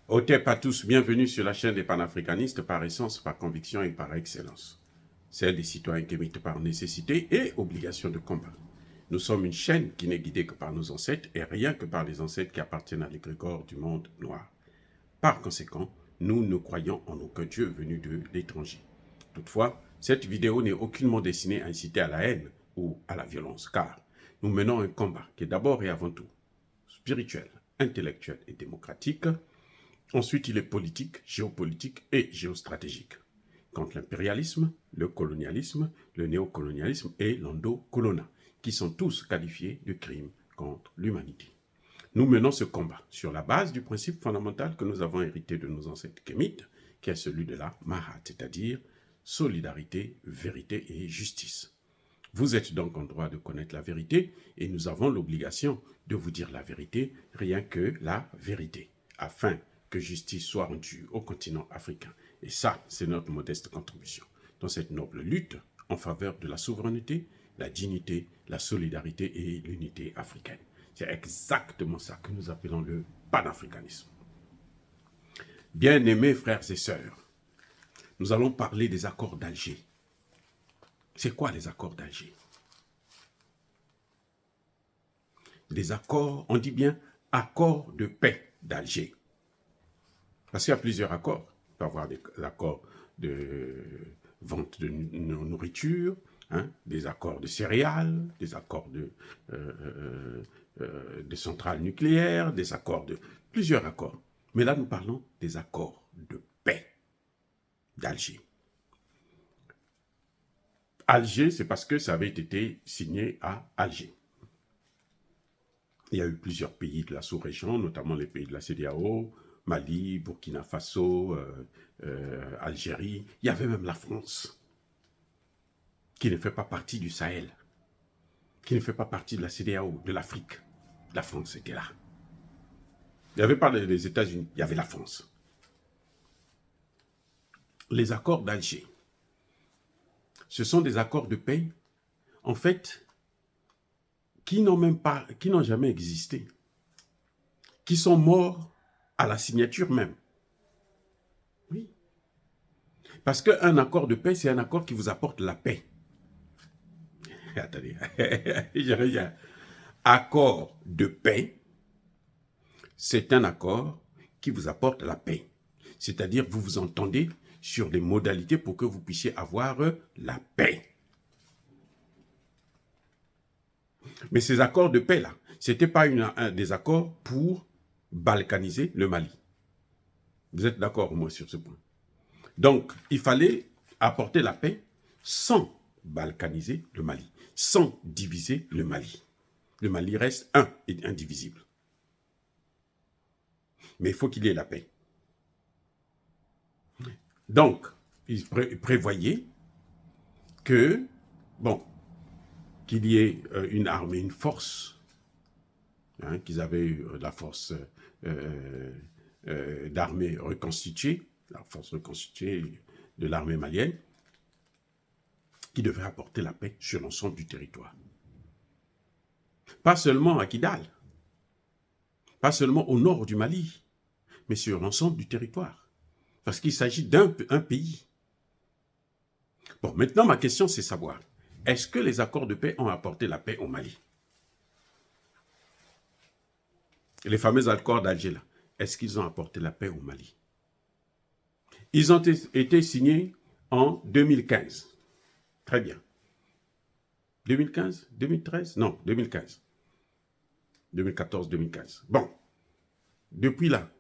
Otep à tous, bienvenue sur la chaîne des panafricanistes par essence, par conviction et par excellence. Celle des citoyens qui émitent par nécessité et obligation de combat. Nous sommes une chaîne qui n'est guidée que par nos ancêtres et rien que par les ancêtres qui appartiennent à l'égrégore du monde noir. Par conséquent, nous ne croyons en aucun Dieu venu de l'étranger. Toutefois, cette vidéo n'est aucunement destinée à inciter à la haine ou à la violence, car nous menons un combat qui est d'abord et avant tout spirituel, intellectuel et démocratique. Ensuite, il est politique, géopolitique et géostratégique. Contre l'impérialisme, le colonialisme, le néocolonialisme et l'endocolona, qui sont tous qualifiés de crimes contre l'humanité. Nous menons ce combat sur la base du principe fondamental que nous avons hérité de nos ancêtres kémites, qui est celui de la Mahat, c'est-à-dire solidarité, vérité et justice. Vous êtes donc en droit de connaître la vérité et nous avons l'obligation de vous dire la vérité, rien que la vérité, afin que justice soit rendue au continent africain. Et ça, c'est notre modeste contribution dans cette noble lutte en faveur de la souveraineté, la dignité, la solidarité et l'unité africaine. C'est exactement ça que nous appelons le panafricanisme. Bien-aimés frères et sœurs, nous allons parler des accords d'Alger. C'est quoi les accords d'Alger? Les accords, on dit bien accords de paix d'Alger. Parce qu'il y a plusieurs accords. Il peut y avoir des accords de vente de nourriture, des accords de céréales, des accords de centrales nucléaires, des accords de... plusieurs accords. Mais là, nous parlons des accords de paix d'Alger. Alger, c'est parce que ça avait été signé à Alger. Il y a eu plusieurs pays de la sous-région, notamment les pays de la CEDEAO, Mali, Burkina Faso, Algérie. Il y avait même la France, qui ne fait pas partie du Sahel, qui ne fait pas partie de la CEDEAO, de l'Afrique. La France était là. Il n'y avait pas les États-Unis, il y avait la France. Les accords d'Alger, ce sont des accords de paix, en fait, qui n'ont jamais existé, qui sont morts à la signature même. Oui. Parce qu'un accord de paix, c'est un accord qui vous apporte la paix. Attendez, je reviens. Accord de paix, c'est un accord qui vous apporte la paix. C'est-à-dire, vous vous entendez sur des modalités pour que vous puissiez avoir la paix. Mais ces accords de paix-là, ce n'était pas des accords pour balkaniser le Mali. Vous êtes d'accord, moi, sur ce point? Donc, il fallait apporter la paix sans balkaniser le Mali, sans diviser le Mali. Le Mali reste un et indivisible. Mais il faut qu'il y ait la paix. Donc, il prévoyait que, qu'il y ait une armée, une force, qu'ils avaient la force d'armée reconstituée, la force reconstituée de l'armée malienne, qui devait apporter la paix sur l'ensemble du territoire. Pas seulement à Kidal, pas seulement au nord du Mali, mais sur l'ensemble du territoire. Parce qu'il s'agit d'un pays. Bon, maintenant, ma question, c'est savoir, est-ce que les accords de paix ont apporté la paix au Mali? Les fameux accords d'Alger, là, est-ce qu'ils ont apporté la paix au Mali? Ils ont été signés en 2015. Très bien. 2015? 2013? Non, 2015. 2014-2015. Bon. Depuis là,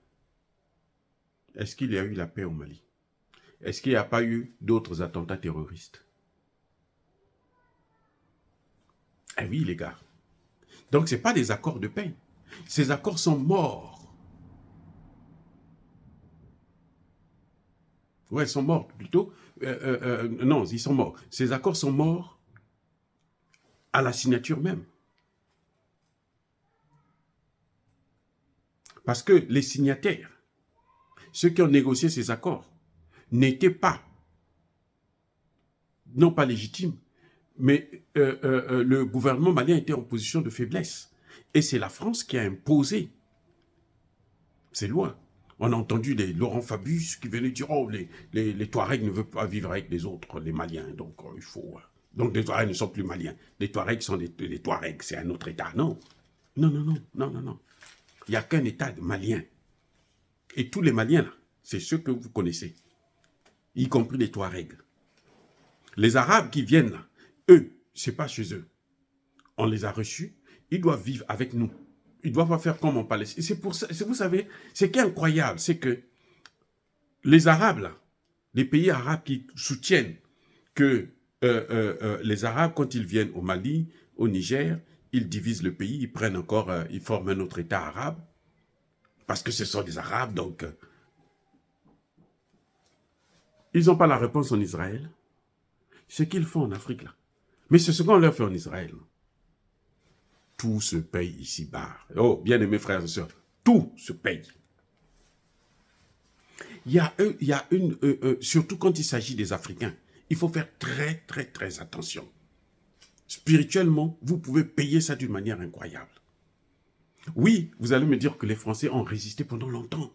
est-ce qu'il y a eu la paix au Mali? Est-ce qu'il n'y a pas eu d'autres attentats terroristes? Eh oui, les gars. Donc, ce n'est pas des accords de paix. Ces accords sont morts. Ouais, ils sont morts plutôt. Non, ils sont morts. Ces accords sont morts à la signature même. Parce que les signataires, ceux qui ont négocié ces accords, n'étaient pas, non pas légitimes, mais le gouvernement malien était en position de faiblesse. Et c'est la France qui a imposé, c'est loin, On a entendu Laurent Fabius qui venait dire, oh, les Touaregs ne veulent pas vivre avec les autres, les Maliens, donc il faut... Donc les Touaregs ne sont plus Maliens. Les Touaregs sont les Touaregs, c'est un autre État. Non, non, non, non, non, non, non. Il n'y a qu'un État de Maliens. Et tous les Maliens, là, c'est ceux que vous connaissez, y compris les Touaregs. Les Arabes qui viennent là, eux, c'est pas chez eux. On les a reçus, ils doivent vivre avec nous. Ils ne doivent pas faire comme en Palestine. C'est pour ça, vous savez, ce qui est incroyable, c'est que les Arabes, là, les pays arabes qui soutiennent que les Arabes, quand ils viennent au Mali, au Niger, ils divisent le pays, ils prennent encore, ils forment un autre État arabe, parce que ce sont des Arabes, donc... ils n'ont pas la réponse en Israël. Ce qu'ils font en Afrique, là. Mais c'est ce qu'on leur fait en Israël. Tout se paye ici-bas. Oh, bien-aimés frères et sœurs, tout se paye. Surtout quand il s'agit des Africains, il faut faire très, très, très attention. Spirituellement, vous pouvez payer ça d'une manière incroyable. Oui, vous allez me dire que les Français ont résisté pendant longtemps.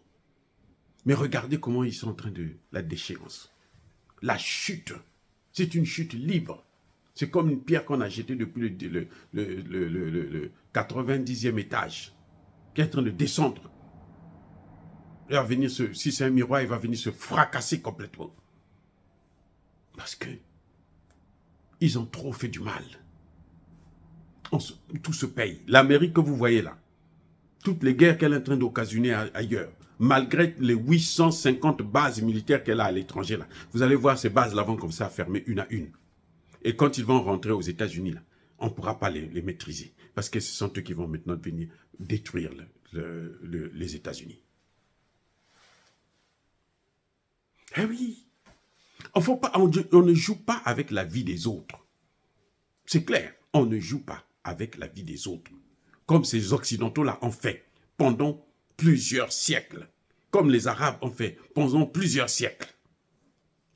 Mais regardez comment ils sont en train de la déchéance. La chute, c'est une chute libre. C'est comme une pierre qu'on a jetée depuis le 90e étage, qui est en train de descendre. Il va venir si c'est un miroir, il va venir se fracasser complètement. Parce que ils ont trop fait du mal. Tout se paye. L'Amérique que vous voyez là, toutes les guerres qu'elle est en train d'occasionner ailleurs, malgré les 850 bases militaires qu'elle a à l'étranger, là, vous allez voir ces bases-là vont comme ça fermer une à une. Et quand ils vont rentrer aux États-Unis, là, on ne pourra pas les maîtriser. Parce que ce sont eux qui vont maintenant venir détruire les États-Unis. Eh oui, on ne joue pas avec la vie des autres. C'est clair, on ne joue pas avec la vie des autres. Comme ces Occidentaux-là ont fait pendant plusieurs siècles. Comme les Arabes ont fait pendant plusieurs siècles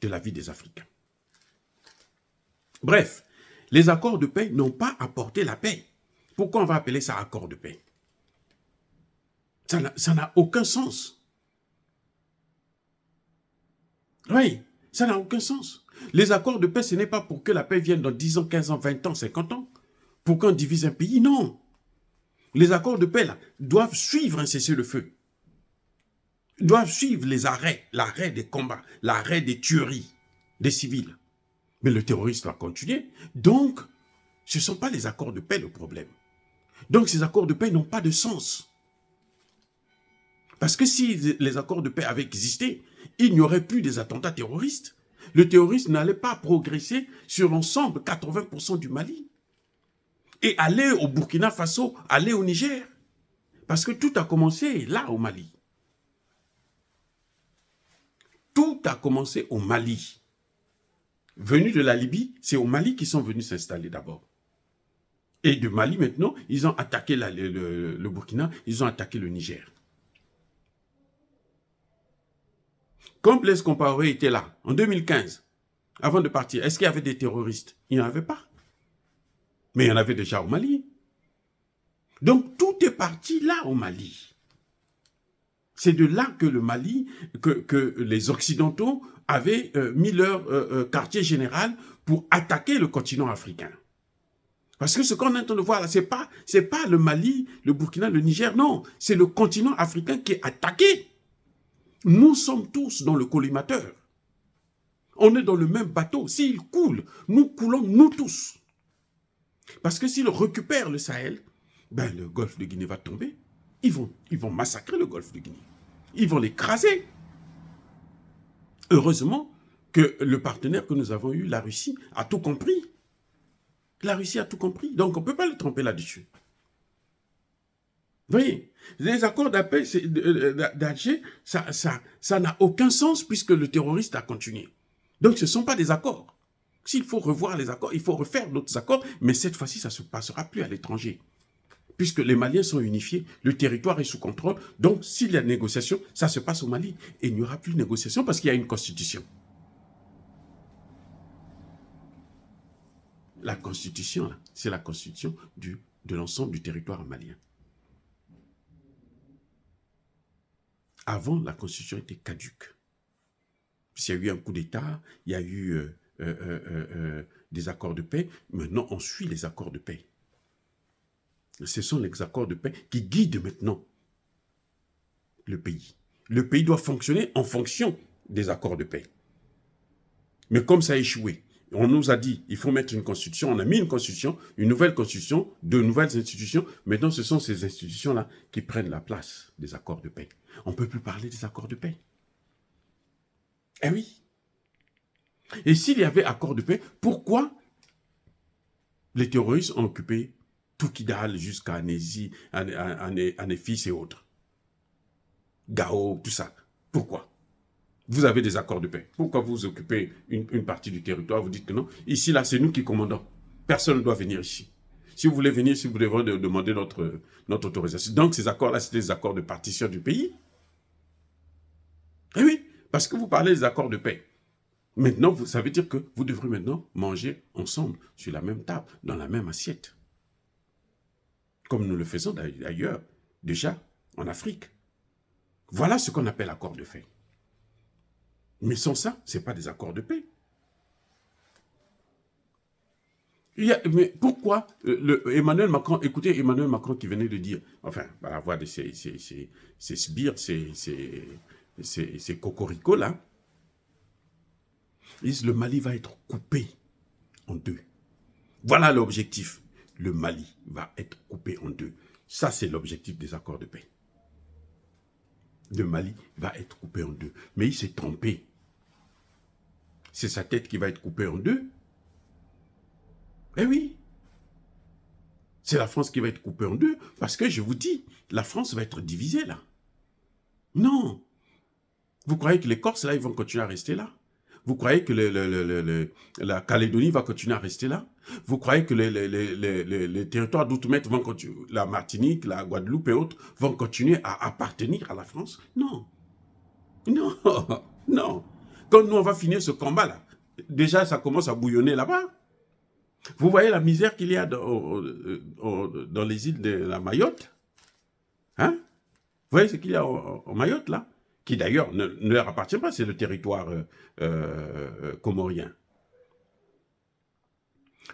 de la vie des Africains. Bref, les accords de paix n'ont pas apporté la paix. Pourquoi on va appeler ça accord de paix? Ça n'a aucun sens. Oui, ça n'a aucun sens. Les accords de paix, ce n'est pas pour que la paix vienne dans 10 ans, 15 ans, 20 ans, 50 ans. Pour qu'on divise un pays, non. Les accords de paix, là, doivent suivre un cessez-le-feu. Doivent suivre les arrêts, l'arrêt des combats, l'arrêt des tueries des civils. Mais le terrorisme va continuer. Donc, ce ne sont pas les accords de paix le problème. Donc, ces accords de paix n'ont pas de sens. Parce que si les accords de paix avaient existé, il n'y aurait plus des attentats terroristes. Le terrorisme n'allait pas progresser sur l'ensemble, 80% du Mali. Et aller au Burkina Faso, aller au Niger. Parce que tout a commencé là au Mali. Tout a commencé au Mali. Venus de la Libye, c'est au Mali qu'ils sont venus s'installer d'abord. Et de Mali maintenant, ils ont attaqué le Burkina, ils ont attaqué le Niger. Quand Blaise Compaoré était là, en 2015, avant de partir, est-ce qu'il y avait des terroristes? Il n'y en avait pas. Mais il y en avait déjà au Mali. Donc tout est parti là au Mali. C'est de là que le Mali, que les Occidentaux avaient mis leur quartier général pour attaquer le continent africain. Parce que ce qu'on est en train de voir là, c'est pas le Mali, le Burkina, le Niger, non. C'est le continent africain qui est attaqué. Nous sommes tous dans le collimateur. On est dans le même bateau. S'il coule, nous coulons, nous tous. Parce que s'ils récupèrent le Sahel, ben le golfe de Guinée va tomber. Ils vont massacrer le golfe de Guinée. Ils vont l'écraser. Heureusement que le partenaire que nous avons eu, la Russie, a tout compris. La Russie a tout compris. Donc on ne peut pas le tromper là-dessus. Vous voyez, les accords d'Alger, ça n'a aucun sens puisque le terroriste a continué. Donc ce ne sont pas des accords. S'il faut revoir les accords, il faut refaire d'autres accords, mais cette fois-ci, ça ne se passera plus à l'étranger. Puisque les Maliens sont unifiés, le territoire est sous contrôle, donc s'il y a négociation, ça se passe au Mali. Et il n'y aura plus de négociation parce qu'il y a une constitution. La constitution, c'est la constitution de l'ensemble du territoire malien. Avant, la Constitution était caduque. Puis il y a eu un coup d'État, il y a eu des accords de paix. Maintenant, on suit les accords de paix. Ce sont les accords de paix qui guident maintenant le pays. Le pays doit fonctionner en fonction des accords de paix. Mais comme ça a échoué, on nous a dit, il faut mettre une constitution, on a mis une constitution, une nouvelle constitution, de nouvelles institutions. Maintenant, ce sont ces institutions-là qui prennent la place des accords de paix. On ne peut plus parler des accords de paix. Eh oui. Et s'il y avait accord de paix, pourquoi les terroristes ont occupé tout Kidal jusqu'à Anési, Anéfis et autres? Gao, tout ça. Pourquoi? Vous avez des accords de paix. Pourquoi vous occupez une partie du territoire? Vous dites que non. Ici, là, c'est nous qui commandons. Personne ne doit venir ici. Si vous voulez venir, si vous devrez demander notre autorisation. Donc, ces accords-là, c'est des accords de partition du pays. Eh oui, parce que vous parlez des accords de paix. Maintenant, ça veut dire que vous devrez maintenant manger ensemble, sur la même table, dans la même assiette. Comme nous le faisons d'ailleurs, déjà, en Afrique. Voilà ce qu'on appelle accord de paix. Mais sans ça, ce n'est pas des accords de paix. Mais pourquoi Emmanuel Macron, écoutez Emmanuel Macron qui venait de dire, enfin, par la voix de ces sbires, ces cocoricots là, ils disent le Mali va être coupé en deux. Voilà l'objectif. Le Mali va être coupé en deux. Ça, c'est l'objectif des accords de paix. Le Mali va être coupé en deux. Mais il s'est trompé. C'est sa tête qui va être coupée en deux. Eh oui. C'est la France qui va être coupée en deux. Parce que je vous dis, la France va être divisée là. Non. Vous croyez que les Corses là, ils vont continuer à rester là? Vous croyez que la Calédonie va continuer à rester là? Vous croyez que les territoires d'outre-mer vont continuer, la Martinique, la Guadeloupe et autres, vont continuer à appartenir à la France? Non. Non. Non. Quand nous, on va finir ce combat-là, déjà, ça commence à bouillonner là-bas. Vous voyez la misère qu'il y a dans les îles de la Mayotte? Hein? Vous voyez ce qu'il y a en Mayotte, là? Qui d'ailleurs ne leur appartient pas, c'est le territoire comorien.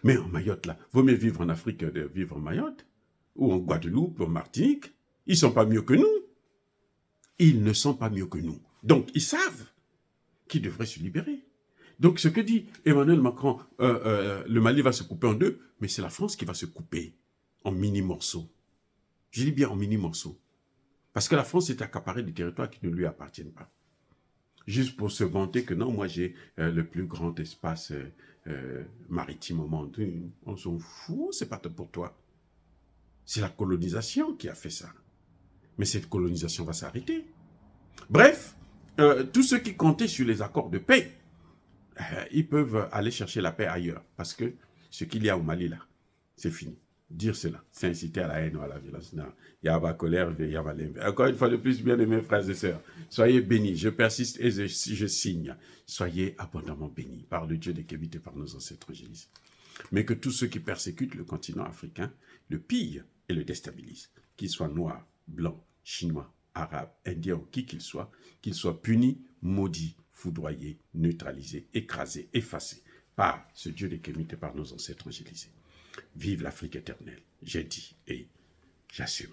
Mais en Mayotte, là, vaut mieux vivre en Afrique que de vivre en Mayotte, ou en Guadeloupe, ou en Martinique. Ils ne sont pas mieux que nous. Ils ne sont pas mieux que nous. Donc, ils savent qu'ils devraient se libérer. Donc, ce que dit Emmanuel Macron, le Mali va se couper en deux, mais c'est la France qui va se couper en mini-morceaux. Je dis bien en mini-morceaux. Parce que la France est accaparée des territoires qui ne lui appartiennent pas. Juste pour se vanter que non, moi j'ai le plus grand espace maritime au monde. On s'en fout, c'est pas pour toi. C'est la colonisation qui a fait ça. Mais cette colonisation va s'arrêter. Bref, tous ceux qui comptaient sur les accords de paix, ils peuvent aller chercher la paix ailleurs. Parce que ce qu'il y a au Mali là, c'est fini. Dire cela, c'est inciter à la haine ou à la violence. Non, il y a la colère, il y a l'inverse. Encore une fois de plus, bien aimés frères et sœurs, soyez bénis, je persiste et je signe. Soyez abondamment bénis par le Dieu des Kémites et par nos ancêtres angélistes. Mais que tous ceux qui persécutent le continent africain le pillent et le déstabilisent, qu'ils soient noirs, blancs, chinois, arabes, indiens ou qui qu'ils soient punis, maudits, foudroyés, neutralisés, écrasés, effacés par ce Dieu des Kémites et par nos ancêtres angélisés. Vive l'Afrique éternelle, j'ai dit et j'assume.